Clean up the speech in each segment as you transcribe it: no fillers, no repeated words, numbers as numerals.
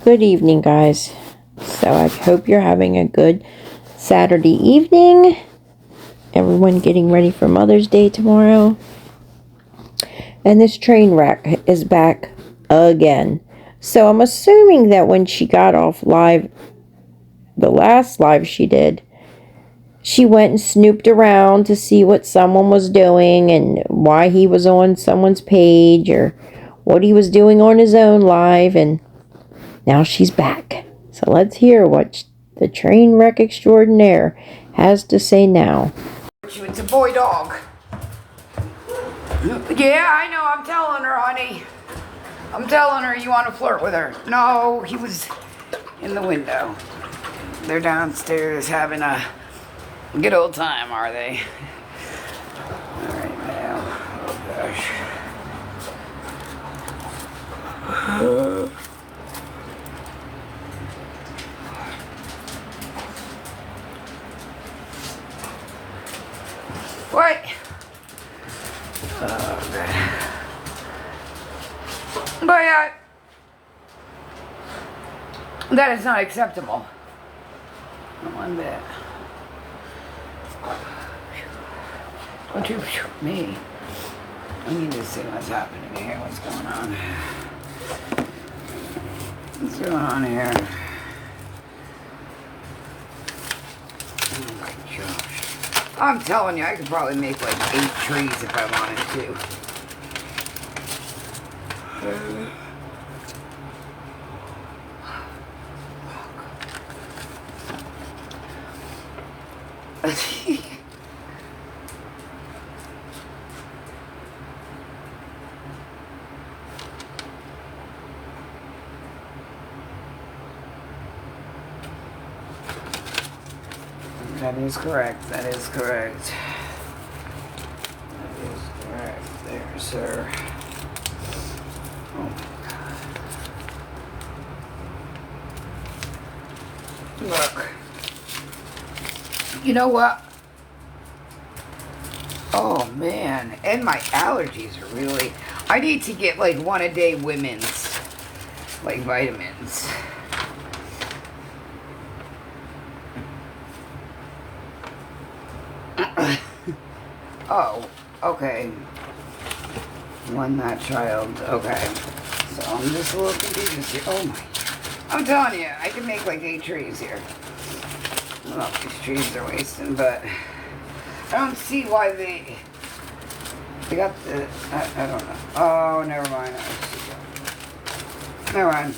Good evening, guys. So I hope you're having a good Saturday evening. Everyone getting ready for Mother's Day tomorrow. And this train wreck is back again. So I'm assuming that when she got off live, the last live she did, she went and snooped around to see what someone was doing and why he was on someone's page or what he was doing on his own live, and now she's back. So let's hear what the train wreck extraordinaire has to say now. It's a boy dog. Yeah, I know. I'm telling her, honey. I'm telling her you want to flirt with her. No, he was in the window. They're downstairs having a good old time, are they? All right, now. Oh, gosh. What? Oh, God. But, that is not acceptable. Not one bit. Don't you shoot me. I need to see what's happening here. What's going on? What's going on here? Oh my gosh. I'm telling you, I could probably make like 8 trees if I wanted to. That is correct. That is correct. That is correct there, sir. Oh my God. Look. You know what? Oh man. And my allergies are really... I need to get like 1 a day women's like vitamins. Oh, okay. One that child. Okay. So I'm just a little confused here. Oh my. I'm telling you, I can make like 8 trees here. I don't know if these trees are wasting, but I don't see why they got the, I don't know. Oh, never mind. Never mind.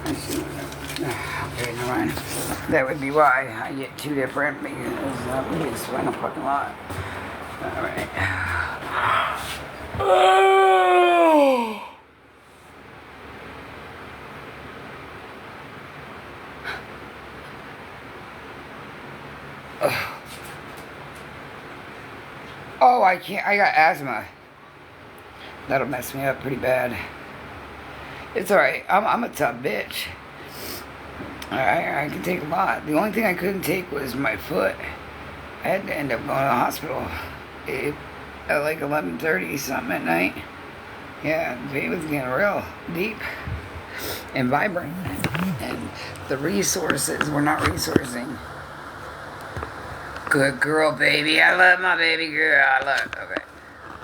I see. Okay, never mind. That would be why I get 2 different, because we just went a fucking lot. Alright. Oh. Oh, I can't. I got asthma. That'll mess me up pretty bad. It's alright. I'm a tough bitch. I can take a lot. The only thing I couldn't take was my foot. I had to end up going to the hospital at like 11:30 something at night. Yeah, the pain was getting real deep and vibrant. And the resources were not resourcing. Good girl, baby. I love my baby girl. I love. Okay.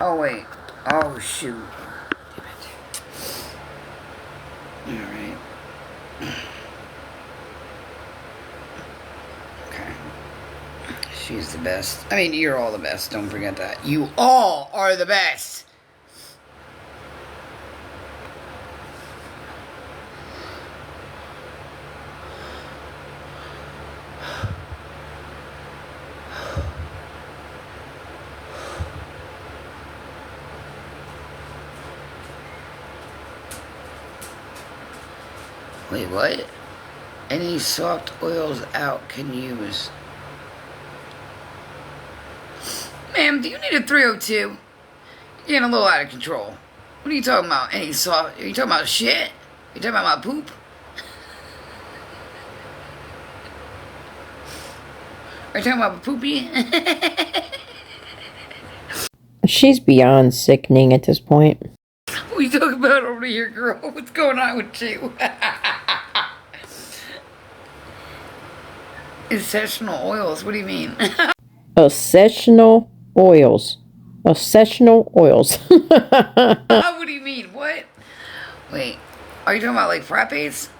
Oh, wait. Oh, shoot. Damn it. Alright. Okay. She's the best. I mean, you're all the best. Don't forget that. You all are the best. Wait, what? Any soft oils out can use. Ma'am, do you need a 302? You're getting a little out of control. What are you talking about? Any soft... Are you talking about shit? Are you talking about my poop? Are you talking about poopy? She's beyond sickening at this point. What you talking about over here, girl? What's going on with you? Essential oils. What do you mean? Essential oils. Essential oils. What do you mean? What? Wait. Are you talking about like frappes?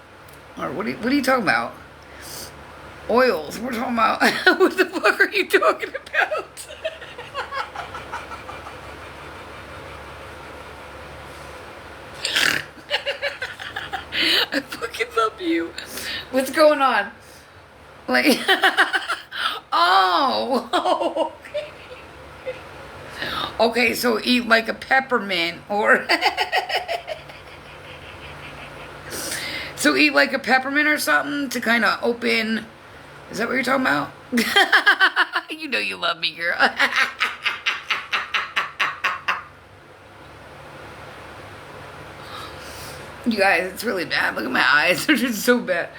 Or what are you talking about? Oils. We're talking about... What the fuck are you talking about? I fucking love you. What's going on? Like... Oh! Okay. Okay, so eat like a peppermint or... So eat like a peppermint or something to kind of open... Is that what you're talking about? You know you love me, girl. You guys, it's really bad. Look at my eyes. They're just so bad.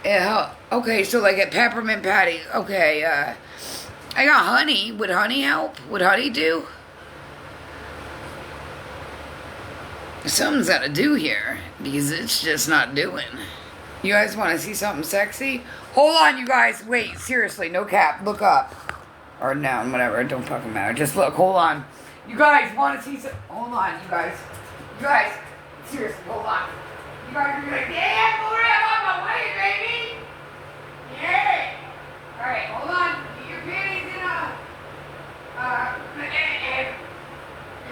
Yeah, okay, so like a peppermint patty. Okay, I got honey. Would honey help? Would honey do? Something's got to do here because it's just not doing. You guys want to see something sexy? Hold on, you guys. Wait, seriously, no cap. Look up. Or down, whatever. It don't fucking matter. Just look. Hold on. You guys want to see some... Hold on, you guys. You guys, seriously, hold on. You guys are like, yeah, Lord, I'm on my way, baby. Yeah. All right, hold on. Get your panties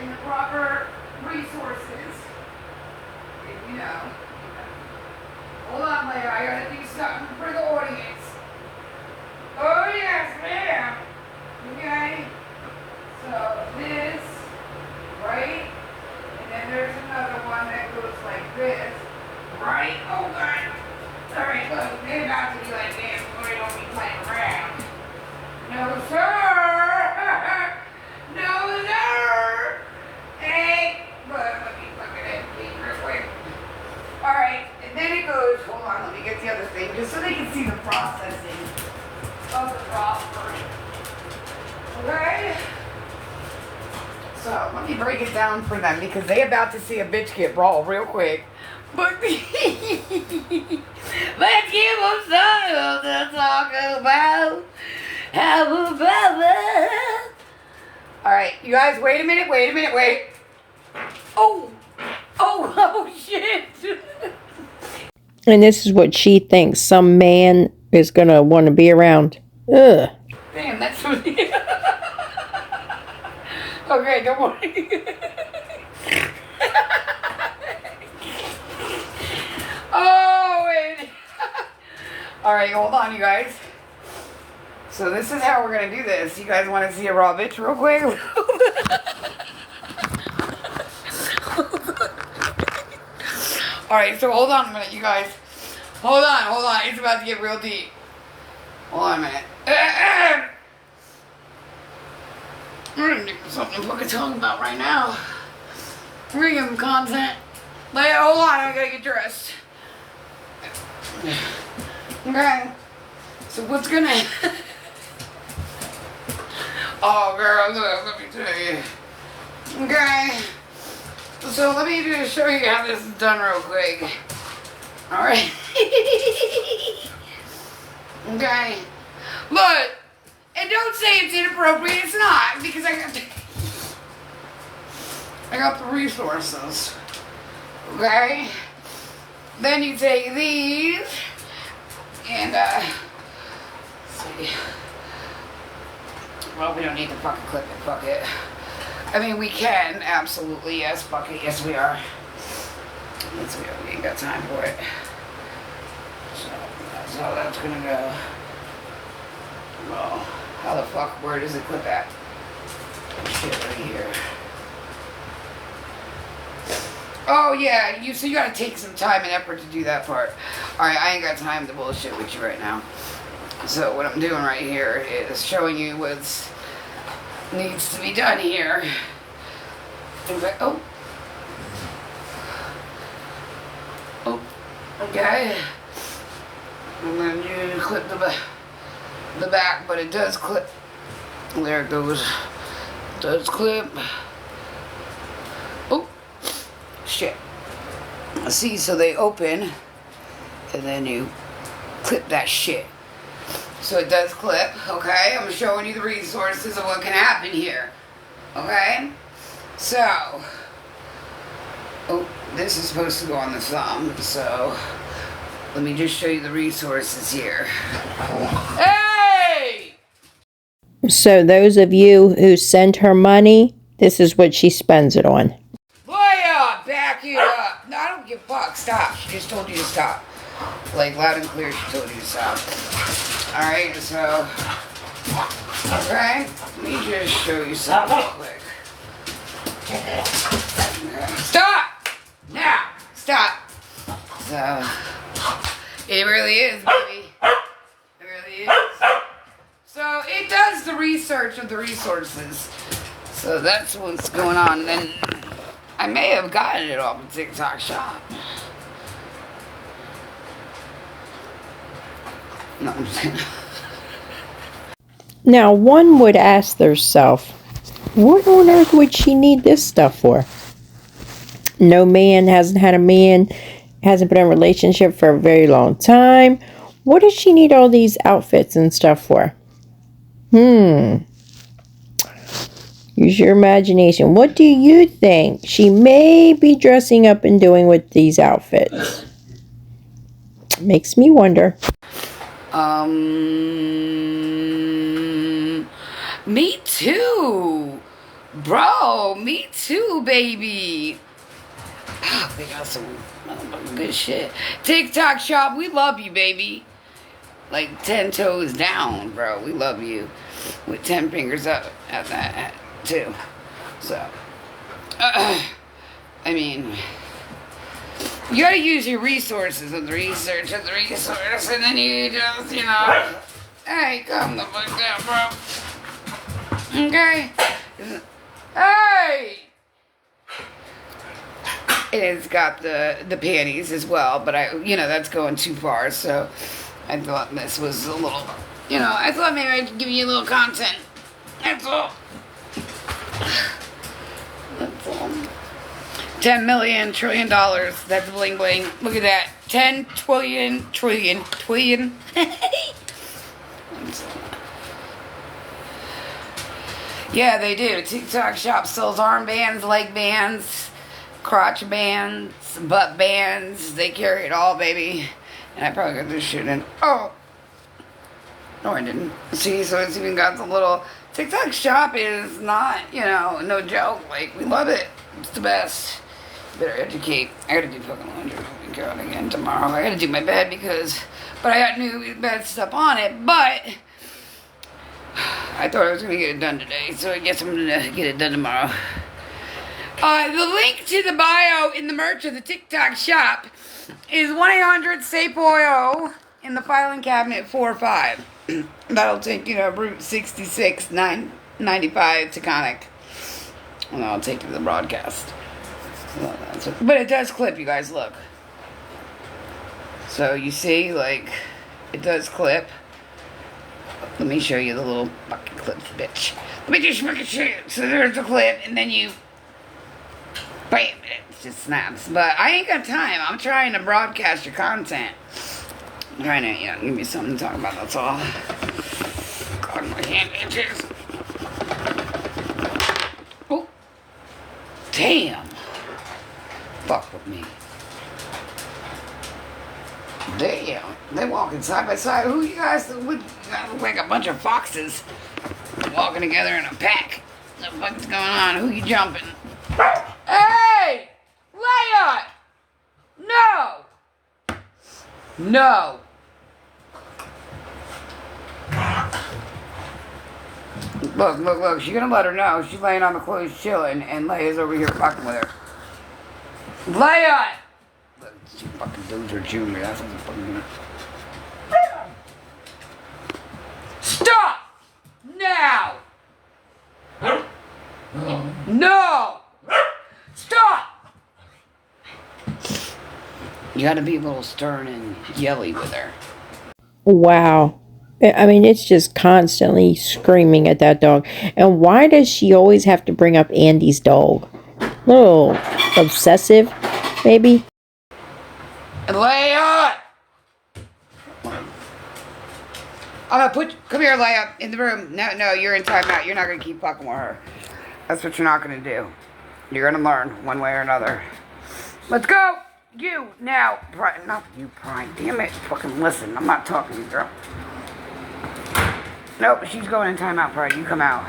in the proper resources. You know. Hold on, Leia. I gotta do something for the audience. Oh, yes, ma'am. Okay. So, this, right? And then there's another one that goes like this. Right? Oh, God. Alright, look. They're about to be like, damn, boy, don't be playing around. No, sir. No, sir. Hey. Look, let me look at it real quick. Alright, and then it goes, hold on, let me get the other thing, just so they can see the processing of the proper. Okay? So, let me break it down for them, because they about to see a bitch get raw real quick. But, let's give them something to talk about. How about it? Alright, you guys, wait a minute, wait. Oh, shit. And this is what she thinks some man is going to want to be around. Ugh. Damn, that's really... Okay, don't worry. Oh, wait. Alright, hold on, you guys. So this is how we're going to do this. You guys want to see a raw bitch real quick? Alright, so hold on a minute, you guys. Hold on. It's about to get real deep. Hold on a minute. We're gonna do something to fucking talk about right now. We're gonna give them content. Leia, hold on, I gotta get dressed. Okay. So what's gonna... Oh, girl, look, let me tell you. Okay. So let me just show you how this is done real quick. Alright. Okay. Look. And don't say it's inappropriate. It's not. Because I got the resources. Okay. Then you take these. And, let's see. Well, we don't need to fucking clip it. Fuck it. I mean, we can, absolutely, yes, fuck it, yes we are. Yes we are, we ain't got time for it. So, that's how that's gonna go. Well, how the fuck, where does it clip at? Shit, right here. Oh yeah, so you gotta take some time and effort to do that part. Alright, I ain't got time to bullshit with you right now. So what I'm doing right here is showing you what's needs to be done here. Oh, okay. And then you clip the back, but it does clip. There it goes. It does clip. Oh, shit. See, so they open, and then you clip that shit. So it does clip, okay? I'm showing you the resources of what can happen here, okay? So, oh, this is supposed to go on the thumb, so let me just show you the resources here. Hey! So those of you who send her money, this is what she spends it on. Leia, back it up. No, I don't give a fuck. Stop. She just told you to stop. Like, loud and clear, she told you to stop. Alright, so, okay, let me just show you something real quick. Okay. Stop! Now! Stop! So, it really is, baby. It really is. So, it does the research of the resources. So, that's what's going on. And I may have gotten it off of TikTok Shop. No, I'm just kidding. Now, one would ask themselves, what on earth would she need this stuff for? No man, hasn't had a man, hasn't been in a relationship for a very long time. What does she need all these outfits and stuff for? Use your imagination. What do you think she may be dressing up and doing with these outfits? Makes me wonder. Me too. Bro, me too, baby. Oh, they got some good shit. TikTok Shop, we love you, baby. Like 10 toes down, bro. We love you. With 10 fingers up at that, too. So, I mean, you gotta use your resources and the research and the resource, and then you just, you know, hey, calm the fuck down, bro. Okay? Hey! And it's got the panties as well, but that's going too far, so I thought this was a little, I thought maybe I could give you a little content. That's all. That's all. 10 million trillion dollars. That's bling bling. Look at that. 10 trillion. Yeah, they do. TikTok Shop sells armbands, leg bands, crotch bands, butt bands. They carry it all, baby. And I probably got this shit in. Oh! No, I didn't. See, so it's even got the little... TikTok Shop is not, no joke. Like, we love it. It's the best. Better educate. I gotta do fucking laundry. Oh my God, again tomorrow. I gotta do my bed but I got new bed stuff on it, but... I thought I was going to get it done today, so I guess I'm going to get it done tomorrow. The link to the bio in the merch of the TikTok Shop is 1-800-SAPE-OIL in the filing cabinet 45. That'll take, Route 66, 995 to Conic. And I'll take you to the broadcast. But it does clip, you guys, look. So you see, like, it does clip. Let me show you the little fucking clips, bitch. Let me just fucking show you. So there's the clip, and then you... Bam! It just snaps. But I ain't got time. I'm trying to broadcast your content. I'm trying to, give me something to talk about, that's all. God, my hand itches. Oh. Damn. Fuck with me. Damn, they walking side by side. Who you guys look like a bunch of foxes walking together in a pack. What the fuck's going on? Who you jumping? Hey! Leia! No! No! Look. She's gonna let her know. She's laying on the clothes chilling, and Leia's over here fucking with her. Leia! She fucking Dozer Jr. That's what I'm fucking doing. Stop! Now! No! Stop! You gotta be a little stern and yelly with her. Wow. I mean, it's just constantly screaming at that dog. And why does she always have to bring up Andy's dog? Little obsessive. Maybe. Leia! Come here, Leia, in the room. No, you're in timeout. You're not going to keep fucking with her. That's what you're not going to do. You're going to learn one way or another. Let's go! You, now. Pride, not you, Pride. Damn it. Fucking listen. I'm not talking to you, girl. Nope, she's going in timeout, Pride. You come out.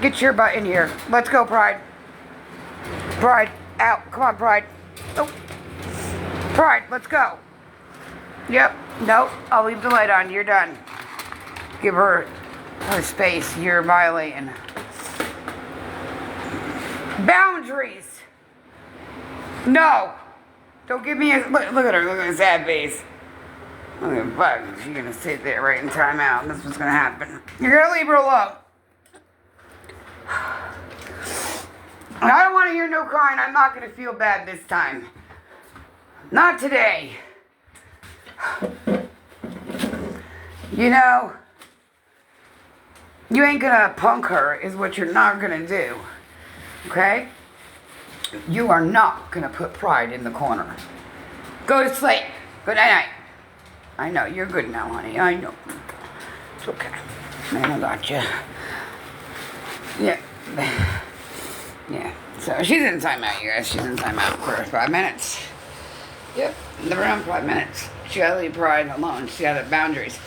Get your butt in here. Let's go, Pride. Pride, out. Come on, Pride. Oh. Pride, let's go. Yep. Nope. I'll leave the light on. You're done. Give her space. You're violating boundaries. No. Don't give me a look at her. Look at her sad face. Look at fuck. She's gonna sit there right in timeout. That's what's gonna happen. You're gonna leave her alone. And I don't want to hear no crying. I'm not gonna feel bad this time. Not today. You know, you ain't gonna punk her is what you're not gonna do. Okay? You are not gonna put Pride in the corner. Go to sleep. Good night. I know, you're good now, honey. I know. It's okay. Man, I got you. Yeah. Yeah. So she's in timeout, you guys. She's in timeout for 5 minutes. Yep. Never around 5 minutes. She gotta leave Pride alone. She gotta have boundaries.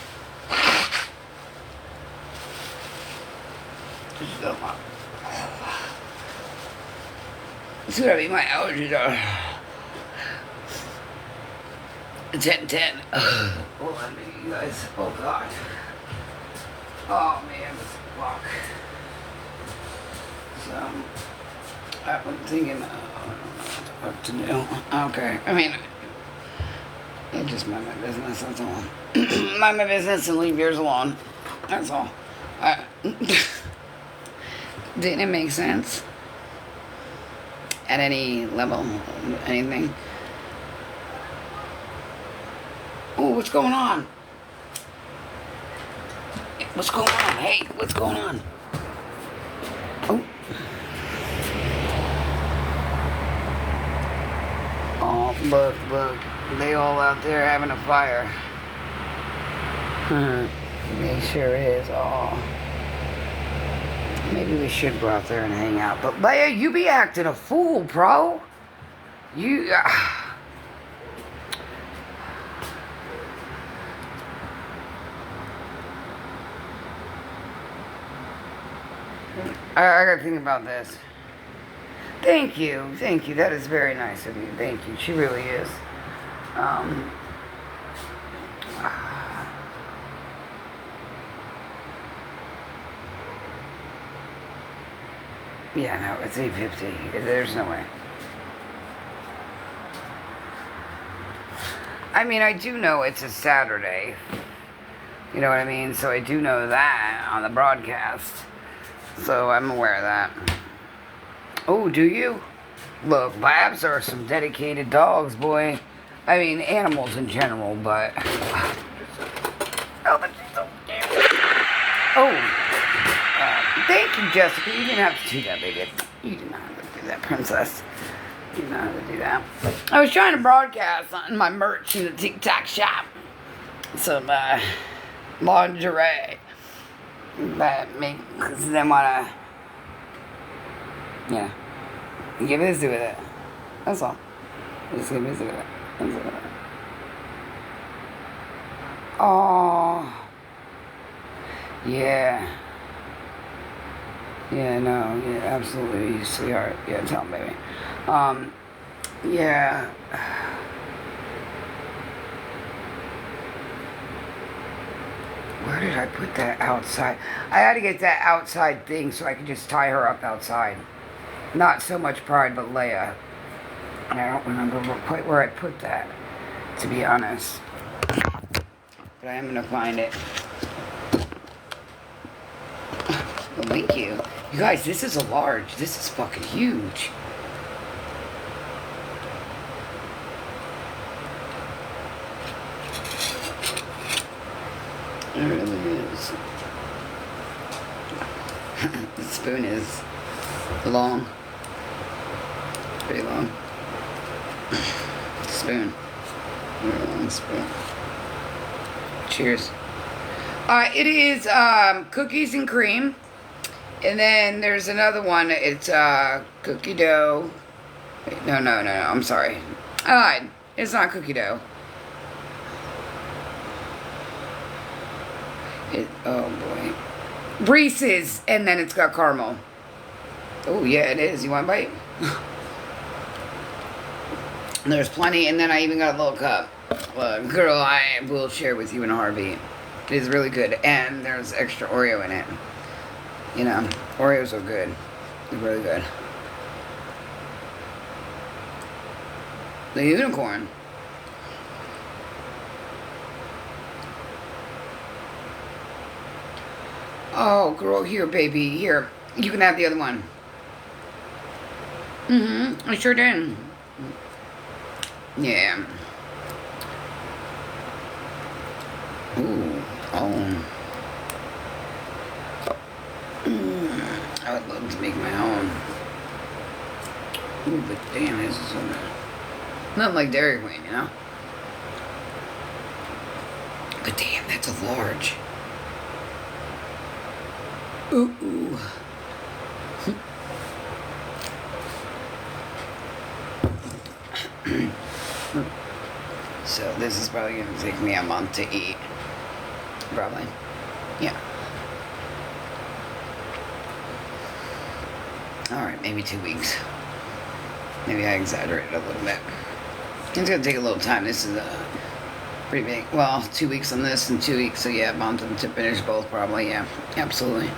See what I mean? My allergies are 10-10. Oh, I mean, you guys. Oh, God. Oh, man. This fuck. So, I'm thinking, what to do. Okay. I mean, I just mind my business, that's all. Mind my business and leave yours alone. That's all. Didn't it make sense? At any level, anything? Oh, what's going on? What's going on? Hey, what's going on? Oh. Oh, look. They all out there having a fire. It sure is. Oh. Maybe we should go out there and hang out. But Leia, you be acting a fool, bro. You... I gotta think about this. Thank you. That is very nice of you. Thank you. She really is. Yeah, no, it's 8:50. There's no way. I mean, I do know it's a Saturday. You know what I mean? So I do know that on the broadcast. So I'm aware of that. Oh, do you? Look, labs are some dedicated dogs, boy. I mean, animals in general, but... Oh, but she's so cute. Oh. Thank you, Jessica. You didn't have to do that, baby. You did not have to do that, princess. You didn't have to do that. I was trying to broadcast on my merch in the TikTok shop. Some, lingerie. But because they want to... Yeah. Get busy with it. That's all. Just get busy with it. That's all. Oh. Yeah. Yeah, no. Yeah, absolutely. You sweetheart. Yeah, tell him, baby. Yeah. Where did I put that outside? I had to get that outside thing so I could just tie her up outside. Not so much Pride, but Leia. And I don't remember quite where I put that, to be honest. But I am going to find it. Well, thank you. You guys, this is a large. This is fucking huge. It really is. The spoon is long. pretty long. Spoon. Very long spoon. Cheers. It is cookies and cream. And then there's another one. It's cookie dough. Wait, no. I'm sorry. I lied. It's not cookie dough. Oh boy. Reese's. And then it's got caramel. Oh yeah, it is. You want a bite? There's plenty. And then I even got a little cup. Girl, I will share with you in a heartbeat. It is really good. And there's extra Oreo in it. You know, Oreos are good. They're really good. The unicorn. Oh, girl, here, baby, here. You can have the other one. I sure did. Yeah. Ooh, oh. I would love to make my own. Ooh, but damn, this is so good. Nothing like Dairy Queen, you know? But damn, that's a large. Ooh. So this is probably going to take me a month to eat. Probably. Yeah. Alright, maybe 2 weeks. Maybe I exaggerated a little bit. It's going to take a little time. This is pretty big. Well, 2 weeks on this and 2 weeks. So yeah, month to finish both probably. Yeah, absolutely.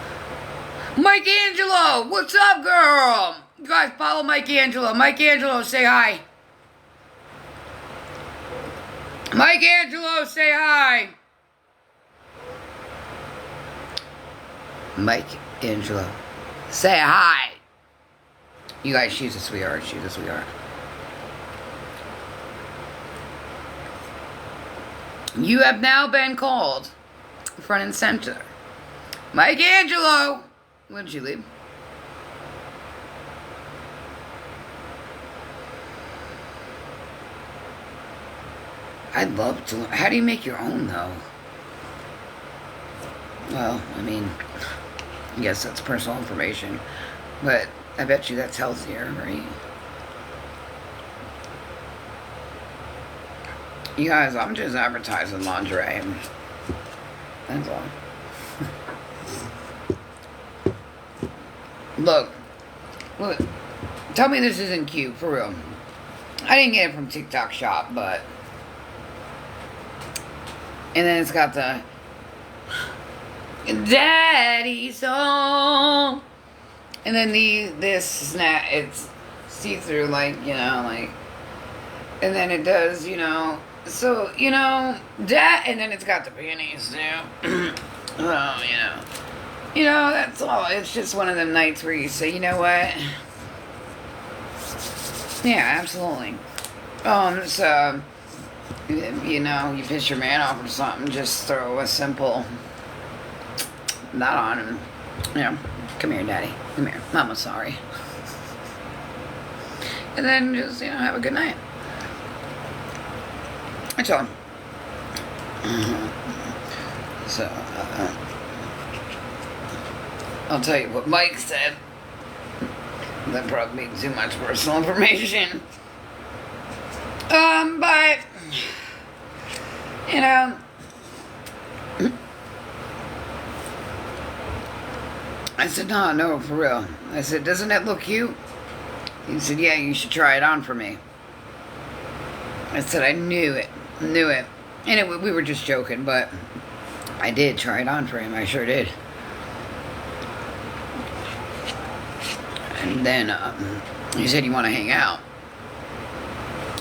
Mike Angelo! What's up, girl? You guys follow Mike Angelo. Mike Angelo, say hi. Mike Angelo, say hi. Mike Angelo, say hi. You guys, she's a sweetheart. She's a sweetheart. You have now been called front and center. Mike Angelo. When did she leave? I'd love to. How do you make your own, though? Well, I mean, I guess that's personal information. But I bet you that's healthier, right? You guys, I'm just advertising lingerie. That's all. Look. Tell me this isn't cute, for real. I didn't get it from TikTok Shop, but... And then it's got the... Daddy song. And then this snap, it's see-through, like, you know, like... And then it does, you know... So, you know, that... And then it's got the panties, too. Oh, you know... You know, that's all. It's just one of them nights where you say, you know what? Yeah, absolutely. So, you know, you piss your man off or something, just throw a simple that on him. You know, come here, daddy. Come here. Mama's sorry. And then just, you know, have a good night. That's all. So, I'll tell you what Mike said. That probably be too much personal information. But, you know, I said, no, for real. I said, doesn't that look cute? He said, yeah, you should try it on for me. I said, I knew it. And we were just joking, but I did try it on for him. I sure did. And then he said, you want to hang out?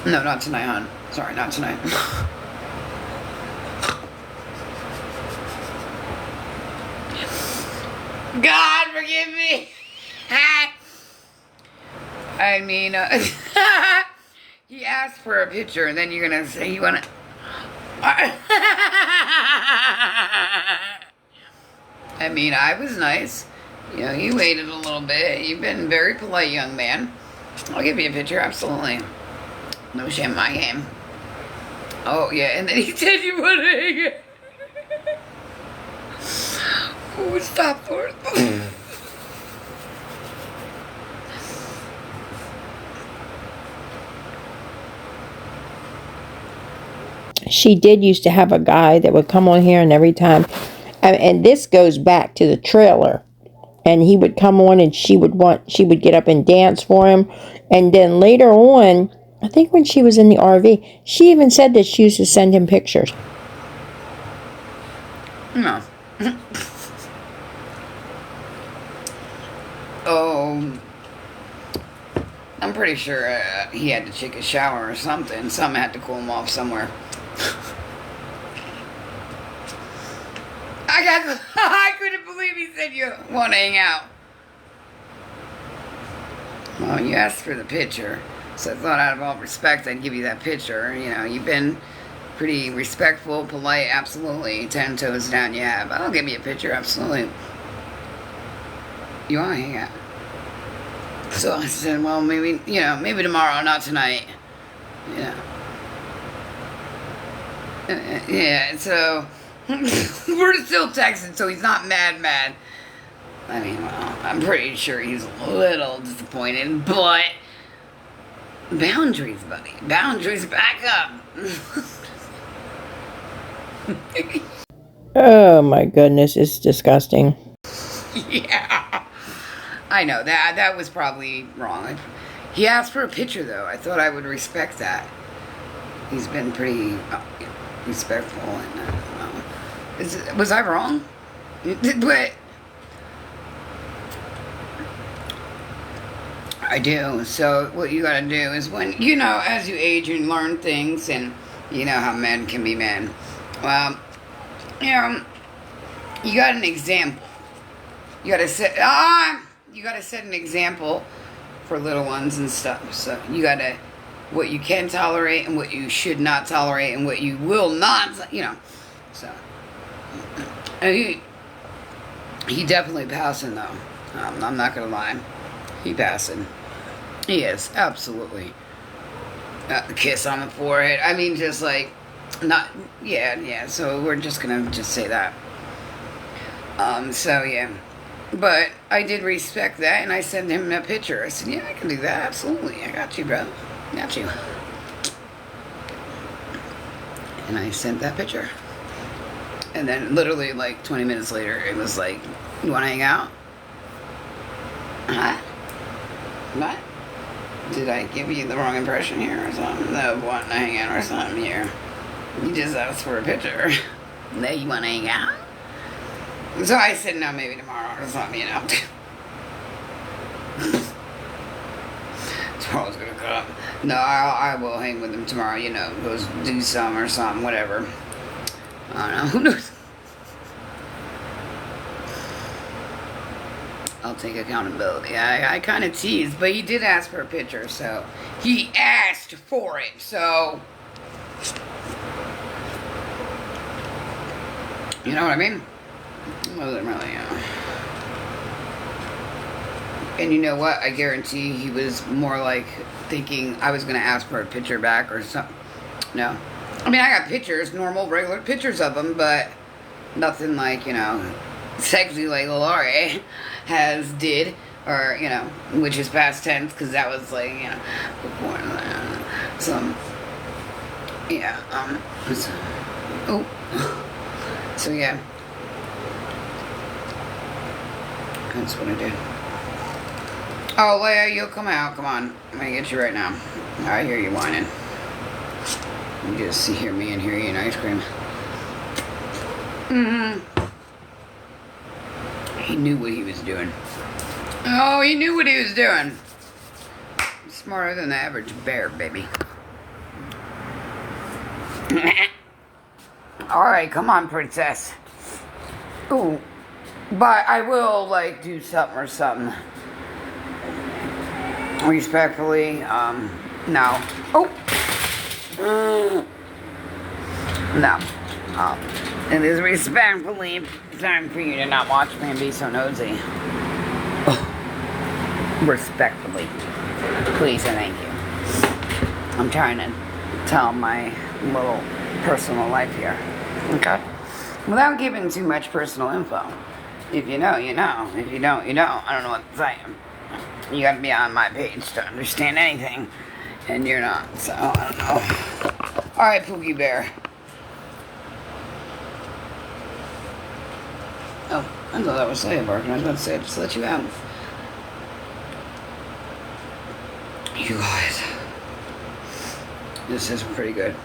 No, not tonight, hon. Sorry, not tonight. God, forgive me. I mean, he asked for a picture, and then you're going to say you want to... I mean, I was nice. You know, you waited a little bit. You've been very polite, young man. I'll give you a picture, absolutely. No shame in my game. Oh, yeah, and then he said you want to hang it. Oh, stop for it. She did used to have a guy that would come on here, and every time, and this goes back to the trailer, and he would come on and she would get up and dance for him. And then later on, I think when she was in the RV, she even said that she used to send him pictures. No. Oh, I'm pretty sure he had to take a shower or something. Something had to cool him off somewhere. I couldn't believe he said you want to hang out. Well, you asked for the picture, so I thought out of all respect I'd give you that picture. You know, you've been pretty respectful, polite, absolutely. 10 toes down, you have. I'll give you a picture, absolutely. You want to hang out? So I said, well, maybe, maybe tomorrow, not tonight. Yeah. Yeah, so we're still texting, so he's not mad. I mean, well, I'm pretty sure he's a little disappointed, but boundaries, buddy. Boundaries, back up. Oh my goodness, it's disgusting. Yeah. I know, that was probably wrong. He asked for a picture, though. I thought I would respect that. He's been pretty respectful, and was I wrong? But I do. So what you gotta do is when, as you age and learn things, and you know how men can be men. Well, you got an example. You gotta set an example for little ones and stuff. So you gotta, what you can tolerate and what you should not tolerate and what you will not, so. And he definitely passing though. I'm not gonna lie. He passing. He is, absolutely. Kiss on the forehead. I mean, just like, not, yeah, so we're just gonna say that. So yeah. But I did respect that, and I sent him a picture. I said, yeah, I can do that, absolutely. I got you, bro. Got you. And I sent that picture. And then literally like 20 minutes later, it was like, you want to hang out? Huh? What? Did I give you the wrong impression here or something? No, wanting to hang out or something here. You just asked for a picture. Now you want to hang out? So I said, no, maybe tomorrow or something, Tomorrow's gonna come. No, I will hang with him tomorrow, go do some or something, whatever. I don't know, who knows? I'll take accountability. I kind of teased, but he did ask for a picture, so he asked for it, so you know what I mean? Wasn't really, And you know what? I guarantee he was more like thinking I was going to ask for a picture back or something. No. I mean, I got pictures, normal, regular pictures of him, but nothing like, sexy like Laurie did, or, which is past tense, because that was like, before some, yeah, so yeah. That's what I did. Oh, Leia, you'll come out. Come on. I'm going to get you right now. I hear you whining. You just hear me and hear you in ice cream. He knew what he was doing. Oh, he knew what he was doing. Smarter than the average bear, baby. Alright, come on, princess. Ooh. But I will, do something or something. Respectfully, no. Oh! No. It is respectfully time for you to not watch me and be so nosy. Oh. Respectfully. Please and thank you. I'm trying to tell my little personal life here. Okay? Without giving too much personal info. If you know, you know. If you don't, you don't. I don't know what to say. You gotta be on my page to understand anything. And you're not, so I don't know. Alright, Pookie Bear. Oh, I thought that was Saya barking. I was about to say, just let you out. You guys. This is pretty good.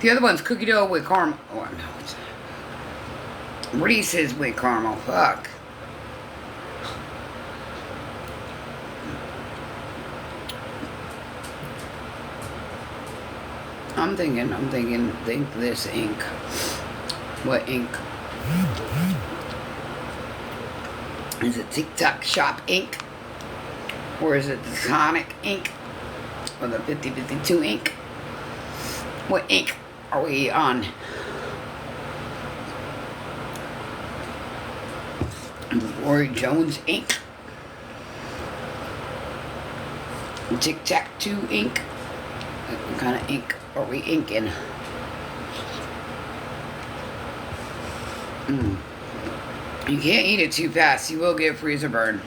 The other one's cookie dough with caramel. Oh, no, it's Reese's with caramel. Fuck. I'm thinking, think this ink. What ink? Is it TikTok Shop ink? Or is it the Sonic ink? Or the 5052 ink? What ink are we on? Rory Jones ink? Tic-Tac-Toe ink? What kind of ink are we inking? You can't eat it too fast. You will get freezer burn.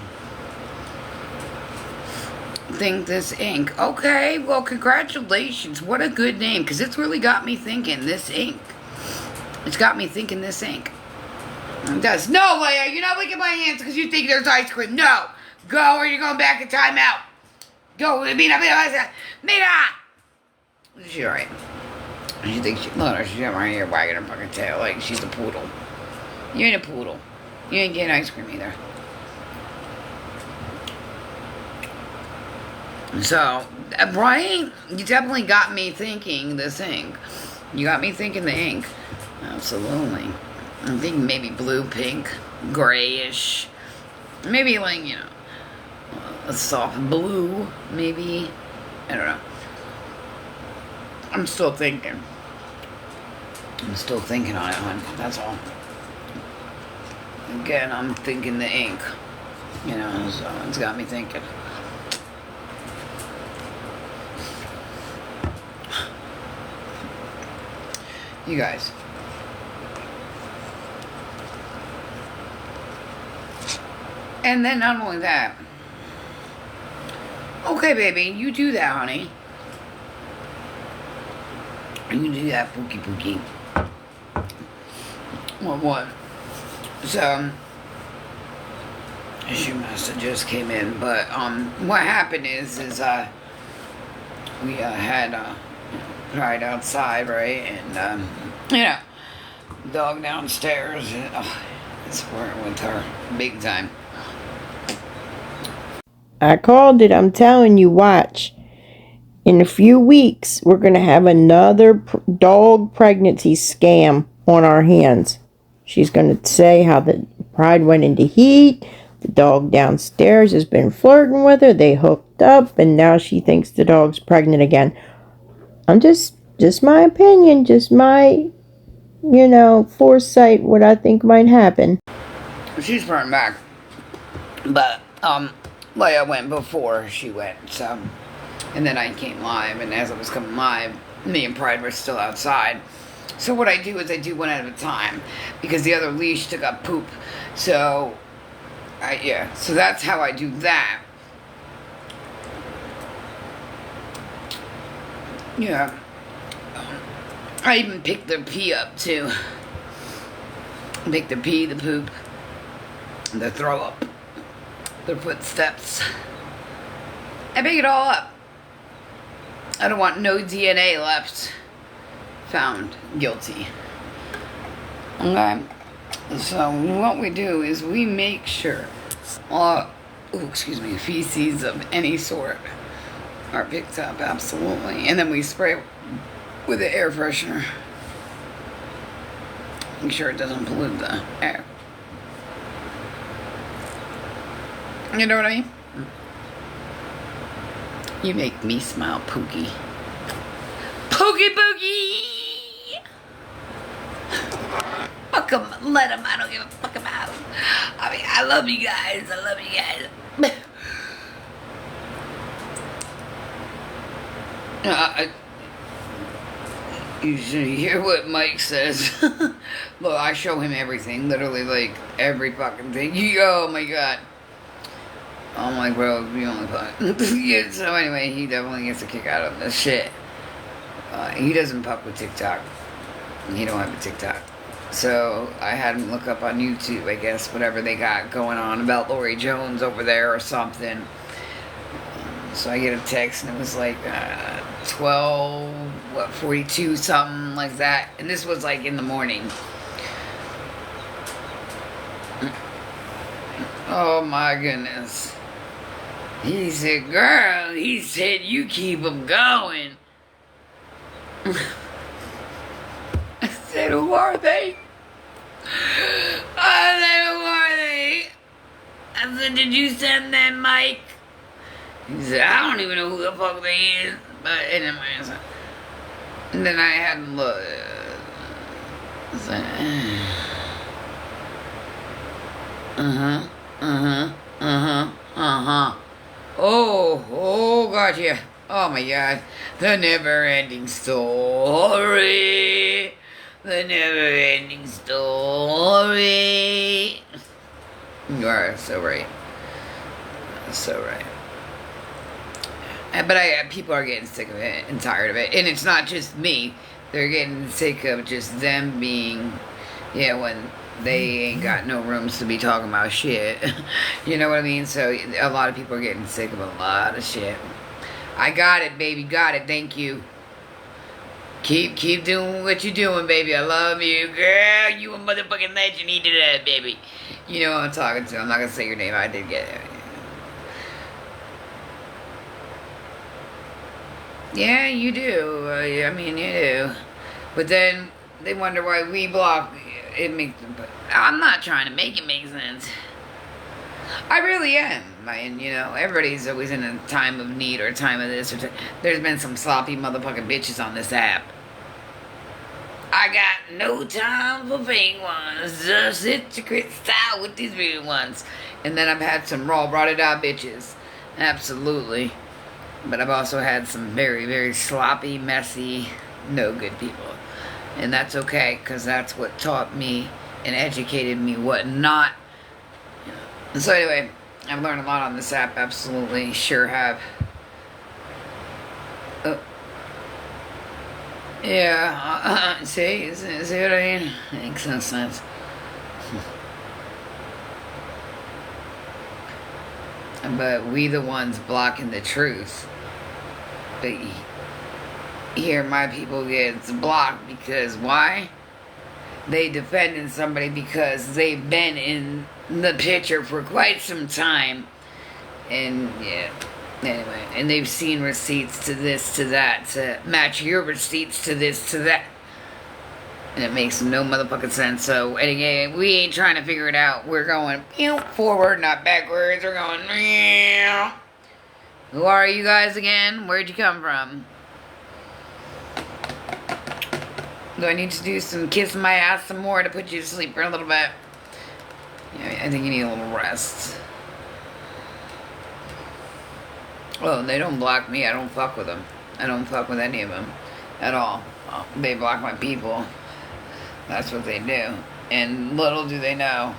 Think this ink. Okay, well, congratulations. What a good name. Because it's really got me thinking this ink. It's got me thinking this ink. It does. No, Leia, you're not licking my hands because you think there's ice cream. No. Go or you're going back in timeout. Go. Mira. She's alright. She thinks look at her, she's got my hair wagging her fucking tail like she's a poodle. You ain't a poodle. You ain't getting ice cream either. So, right? You definitely got me thinking this ink. You got me thinking the ink. Absolutely. I'm thinking maybe blue, pink, grayish. Maybe like, you know, a soft blue, maybe. I don't know. I'm still thinking. I'm still thinking on it, hon. That's all. Again, I'm thinking the ink. You know, so it's got me thinking. You guys. And then not only that. Okay, baby, you do that, honey. You do that, Pookie. What? So, she must have just came in, but, what happened is, we, had, cried outside, right, and, you know, dog downstairs, and, it's working with her, big time. I called it. I'm telling you, watch. In a few weeks, we're going to have another dog pregnancy scam on our hands. She's going to say how the Pride went into heat. The dog downstairs has been flirting with her. They hooked up, and now she thinks the dog's pregnant again. I'm just my opinion, just my, you know, foresight, what I think might happen. She's running back. But, Leia went before she went, so. And then I came live, and as I was coming live, me and Pride were still outside. So what I do is I do one at a time, because the other leash took up poop. So, so that's how I do that. Yeah. I even pick the pee up, too. Pick the pee, the poop, the throw up, the footsteps. I pick it all up. I don't want no DNA left. Found guilty. Okay? So what we do is we make sure feces of any sort are picked up, absolutely. And then we spray it with the air freshener. Make sure it doesn't pollute the air. You know what I mean? You make me smile, Pookie. Pookie! fuck them, let them. I don't give a fuck about them. I mean, I love you guys. I love you guys. You should hear what Mike says. Look, I show him everything, literally, like, every fucking thing. Oh my god. I'm like, bro, you only fuck. Yeah, so anyway, he definitely gets a kick out of this shit. He doesn't fuck with TikTok. He don't have a TikTok. So I had him look up on YouTube, I guess, whatever they got going on about Lori Jones over there or something. So I get a text and it was like 42 something like that, and this was like in the morning. Oh my goodness. He said, girl, he said, you keep them going. I said, who are they? I said, who are they? I said, did you send them, Mike? He said, I don't even know who the fuck they is. But anyway, and then I had to look. Oh, gotcha. Oh my god. The never-ending story. The never-ending story. You are so right. So right. But people are getting sick of it and tired of it. And it's not just me. They're getting sick of just them being, when they ain't got no rooms to be talking about shit. You know what I mean? So a lot of people are getting sick of a lot of shit. I got it, baby. Got it. Thank you. Keep doing what you're doing, baby. I love you. Girl, you a motherfucking legend. Eat it up, baby. You know who I'm talking to. I'm not going to say your name. I did get it. Yeah, you do. I mean, you do. But then they wonder why we block. It makes. I'm not trying to make it make sense. I really am. Everybody's always in a time of need or a time of this. There's been some sloppy motherfucking bitches on this app. I got no time for fake ones. Just hit your crit style with these real ones. And then I've had some raw, brought it out bitches. Absolutely. But I've also had some very, very sloppy, messy, no good people. And that's okay, because that's what taught me and educated me what not. And so anyway, I've learned a lot on this app, absolutely, sure have. Yeah, see what I mean? Makes no sense. But we the ones blocking the truth. But here my people gets blocked because why? They defending somebody because they've been in the picture for quite some time. And anyway, and they've seen receipts to this, to that, to match your receipts to this, to that. And it makes no motherfucking sense. So, anyway, we ain't trying to figure it out. We're going forward, not backwards. We're going. Who are you guys again? Where'd you come from? Do I need to do some kissing my ass some more to put you to sleep for a little bit? Yeah, I think you need a little rest. Oh, they don't block me. I don't fuck with them. I don't fuck with any of them at all. They block my people. That's what they do. And little do they know,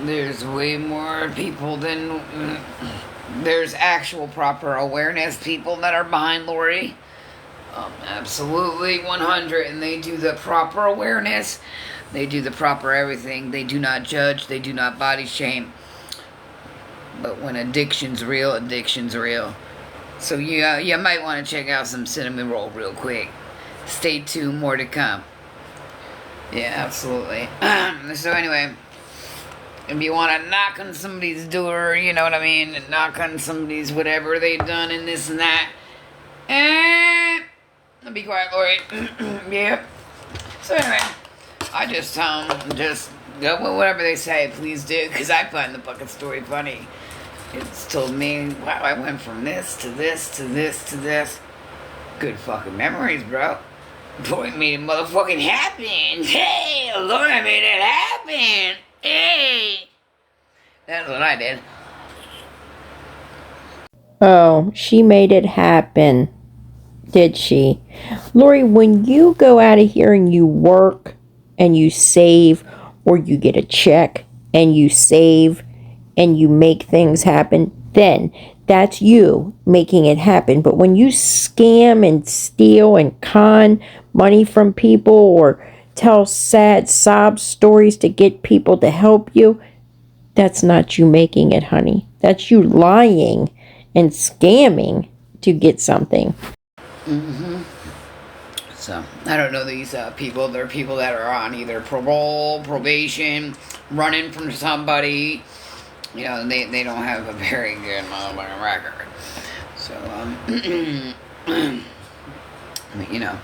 there's way more people than there's actual proper awareness people that are behind Lori. Absolutely 100. And they do the proper awareness. They do the proper everything. They do not judge. They do not body shame. But when addiction's real, addiction's real. So you might want to check out some cinnamon roll real quick. Stay tuned, more to come. Yeah, absolutely. So anyway, if you want to knock on somebody's door, you know what I mean, and knock on somebody's whatever they've done and this and that. Be quiet, Lori. Yep. So anyway, I just tell them, just go with whatever they say, please do, because I find the fucking story funny. It's told me, wow, I went from this to this to this to this. Good fucking memories, bro. Boy, made it motherfucking happen. Hey, Laura made it happen. Hey. That's what I did. Oh, she made it happen, did she? Lori, when you go out of here and you work and you save, or you get a check and you save and you make things happen, then that's you making it happen. But when you scam and steal and con money from people, or tell sad sob stories to get people to help you, that's not you making it, honey. That's you lying and scamming to get something. So, I don't know these people. They're people that are on either parole, probation, running from somebody. You know, they don't have a very good motherfucking record. So, you know.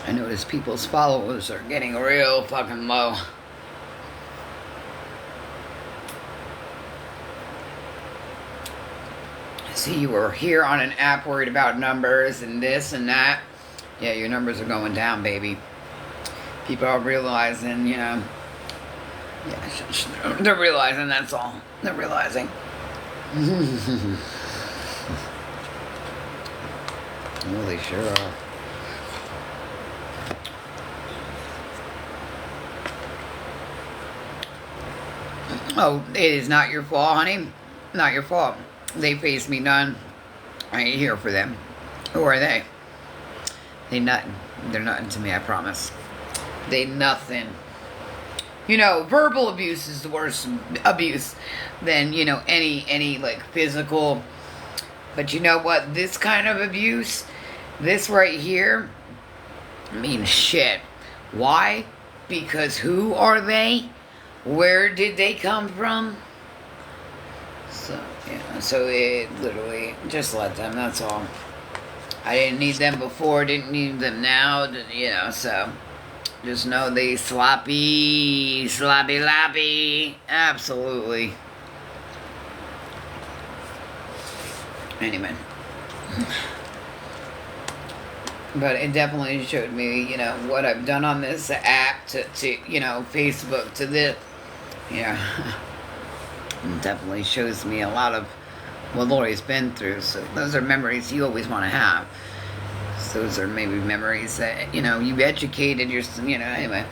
I notice people's followers are getting real fucking low. See, you were here on an app worried about numbers and this and that. Yeah, your numbers are going down, baby. People are realizing, you know. Yeah, they're realizing, that's all. They're realizing. Well, they sure are. Oh, it is not your fault, honey. Not your fault. They face me none. I ain't here for them. Who are they? They nothing. They're nothing to me, I promise. They nothing. You know, verbal abuse is the worst abuse than, you know, any like physical. But you know what? This kind of abuse, this right here, means shit. Why? Because who are they? Where did they come from? So, yeah, so it literally, just let them, that's all. I didn't need them before, didn't need them now, you know, so just know they sloppy lappy, absolutely. Anyway. But it definitely showed me, you know, what I've done on this app to you know, Facebook, to this, yeah. It definitely shows me a lot of what Lori's been through. So those are memories you always want to have. So those are maybe memories that, you know, you've educated yourself, you know, anyway.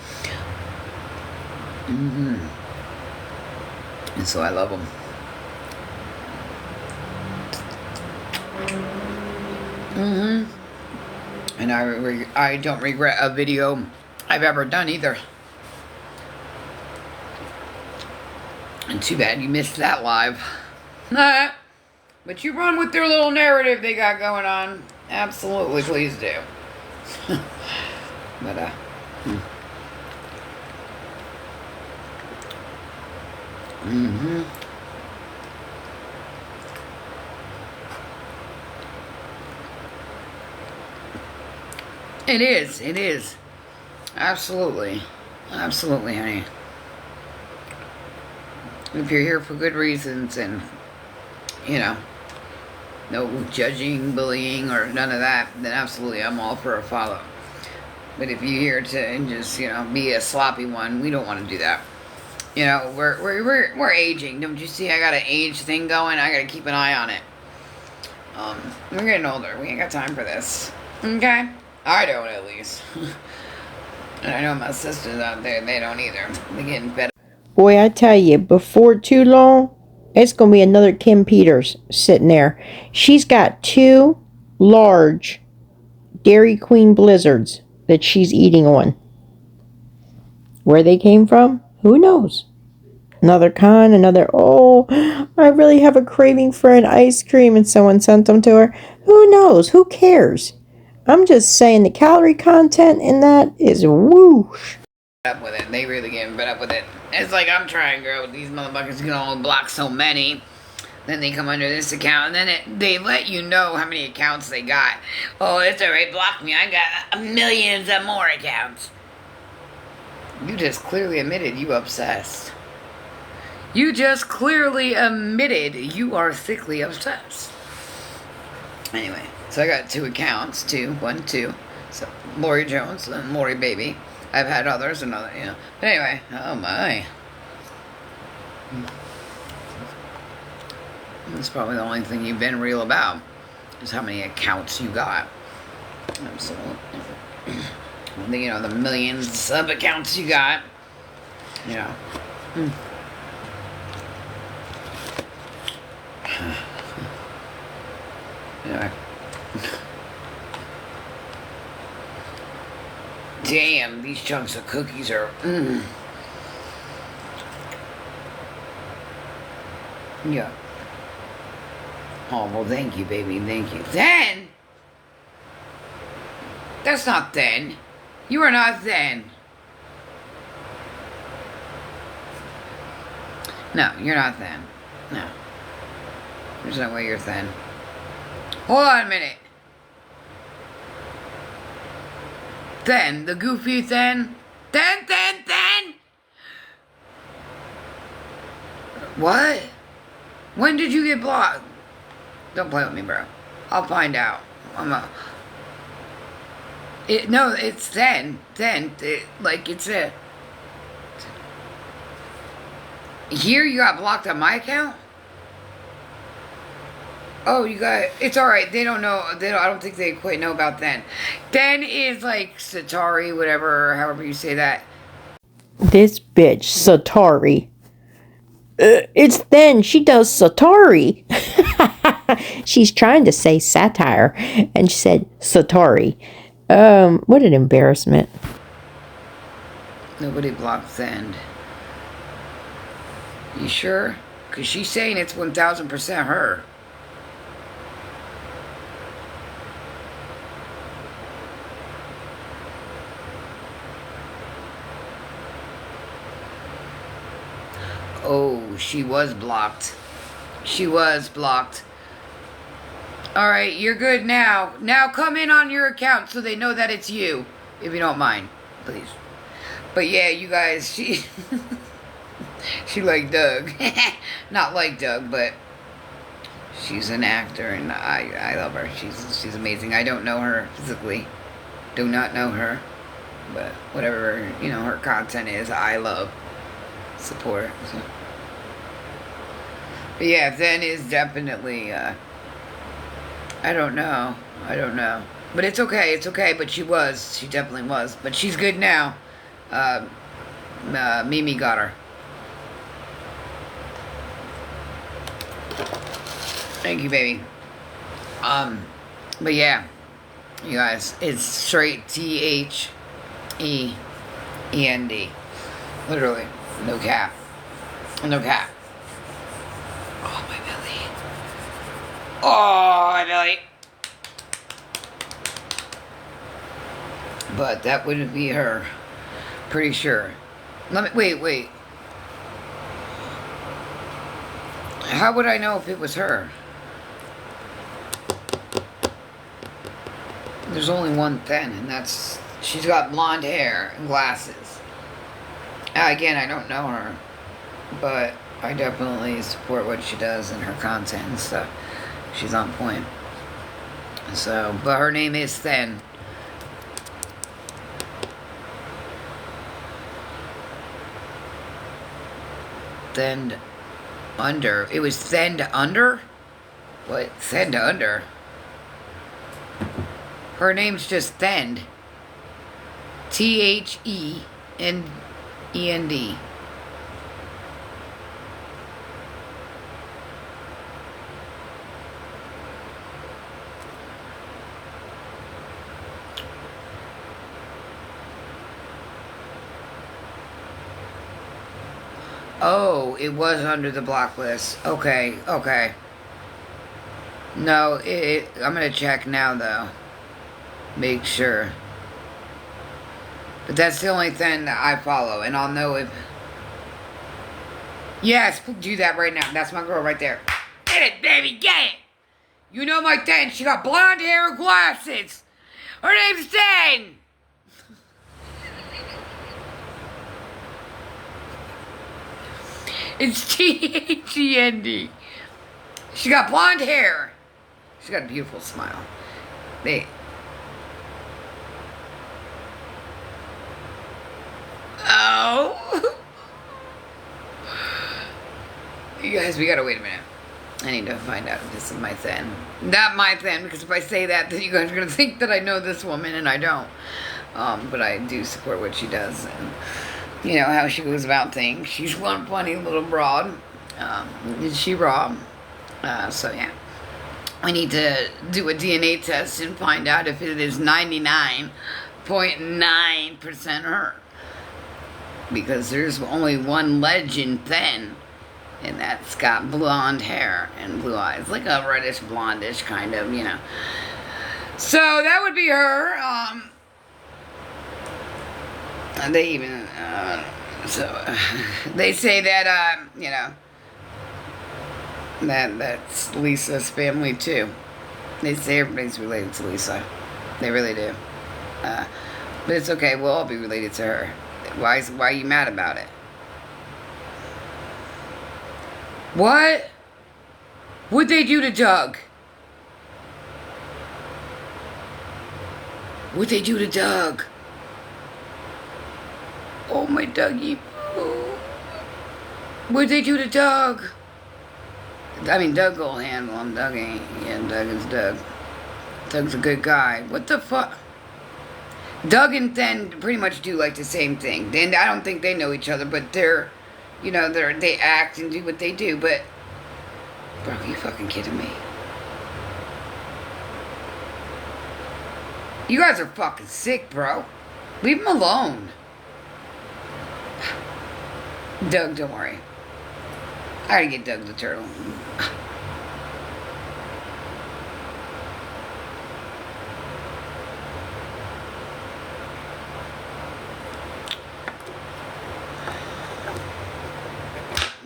And so I love them. And I don't regret a video I've ever done either. And too bad you missed that live. Nah. But you run with their little narrative they got going on. Absolutely, please do. But, It is. Absolutely. Absolutely, honey. If you're here for good reasons and, you know, no judging, bullying, or none of that, then absolutely I'm all for a follow. But if you're here to just, you know, be a sloppy one, we don't want to do that. You know, we're aging. Don't you see I got an age thing going? I got to keep an eye on it. We're getting older. We ain't got time for this. Okay? I don't, at least. And I know my sisters out there, they don't either. They're getting better. Boy, I tell you, before too long, it's going to be another Kim Peters sitting there. She's got 2 large Dairy Queen Blizzards that she's eating on. Where they came from, who knows? Another con, oh, I really have a craving for an ice cream, and someone sent them to her. Who knows? Who cares? I'm just saying the calorie content in that is whoosh. Up with it. They really getting fed up with it. It's like I'm trying, girl. These motherfuckers can only block so many. Then they come under this account, and then they let you know how many accounts they got. Oh, it's alright, block me. I got millions of more accounts. You just clearly admitted you obsessed. You just clearly admitted you are thickly obsessed. Anyway, so I got 2 accounts, 2, 1, 2. So Lori Jones and Lori Baby. I've had others and other, you know. But anyway, oh my. That's probably the only thing you've been real about, is how many accounts you got. Absolutely. You know, the millions of accounts you got. Yeah. Anyway. Damn, these chunks of cookies are. Yeah. Oh, well, thank you, baby. Thank you. Then? That's not then. You are not then. No, you're not then. No. There's no way you're thin. Hold on a minute. Then, the goofy then? Then? What? When did you get blocked? Don't play with me, bro. I'll find out. No, it's then. It's a... Here you got blocked on my account? Oh, you got... It's alright. They don't know. I don't think they quite know about then. Then is like Satari, whatever, however you say that. This bitch, Satari. It's then. She does Satari. She's trying to say satire, and she said Satari. What an embarrassment. Nobody blocked Zend. You sure? Because she's saying it's 1000% her. Oh, she was blocked. She was blocked. Alright, you're good now. Now come in on your account so they know that it's you. If you don't mind, please. But yeah, you guys, she... she like Doug. Not like Doug, but... she's an actor and I love her. She's amazing. I don't know her physically. Do not know her. But whatever, you know, her content is, I love. Support. So. But yeah, Zen is definitely, I don't know. But it's okay, but she definitely was. But she's good now. Mimi got her. Thank you, baby. But yeah, you guys, it's straight THEEND. Literally. No cap. No cap. Oh, my belly. Oh, my belly. But that wouldn't be her. Pretty sure. Let me... Wait. How would I know if it was her? There's only one then, and that's... she's got blonde hair and glasses. Again, I don't know her, but I definitely support what she does and her content and stuff. She's on point. So, but her name is Then. Then Under. It was Then Under? What? Then Under? Her name's just Then. THEEND. Oh, it was under the blacklist. Okay. No, I'm gonna check now though. Make sure. But that's the only thing that I follow, and I'll know if... Yes, do that right now. That's my girl right there. Get it, baby, get it! You know my thing. She got blonde hair and glasses. Her name's Jen. It's T-H-E-N-D. She got blonde hair. She's got a beautiful smile. Oh. You guys, we gotta wait a minute. I need to find out if this is my thing. Not my thing, because if I say that, then you guys are gonna think that I know this woman, and I don't. But I do support what she does, and you know how she goes about things. She's one funny little broad. Is she raw? So yeah. I need to do a DNA test and find out if it is 99.9% her. Because there's only one legend then, and that's got blonde hair and blue eyes. Like a reddish, blondish kind of, you know. So that would be her. They even, they say that, you know, that's Lisa's family too. They say everybody's related to Lisa. They really do. But it's okay. We'll all be related to her. Why are you mad about it? What? What'd they do to Doug? What'd they do to Doug? Oh, my Dougie. What'd they do to Doug? I mean, Doug will handle him. Doug ain't. Yeah, Doug is Doug. Doug's a good guy. What the fuck? Doug and Then pretty much do like the same thing. And I don't think they know each other, but they're, you know, they act and do what they do. But, bro, are you fucking kidding me? You guys are fucking sick, bro. Leave him alone. Doug, don't worry. I gotta get Doug the turtle.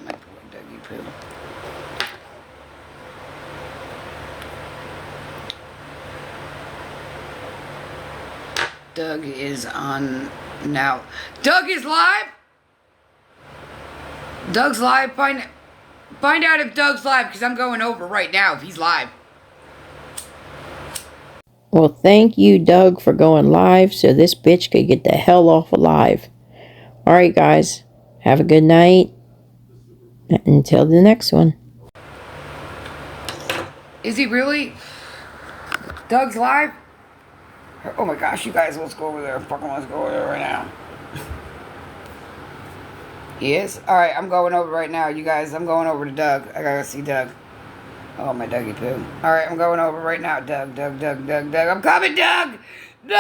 My poor Dougie poo. Doug is on now. Doug is live? Doug's live? Find out if Doug's live, because I'm going over right now if he's live. Well, thank you, Doug, for going live so this bitch could get the hell off alive. Alright, guys. Have a good night. Until the next one. Is he really? Doug's live? Oh my gosh, you guys, let's go over there. Fucking let's go over there right now. He is? Alright, I'm going over right now. You guys, I'm going over to Doug. I gotta see Doug. Oh, my Dougie poo. Alright, I'm going over right now. Doug. I'm coming, Doug! No!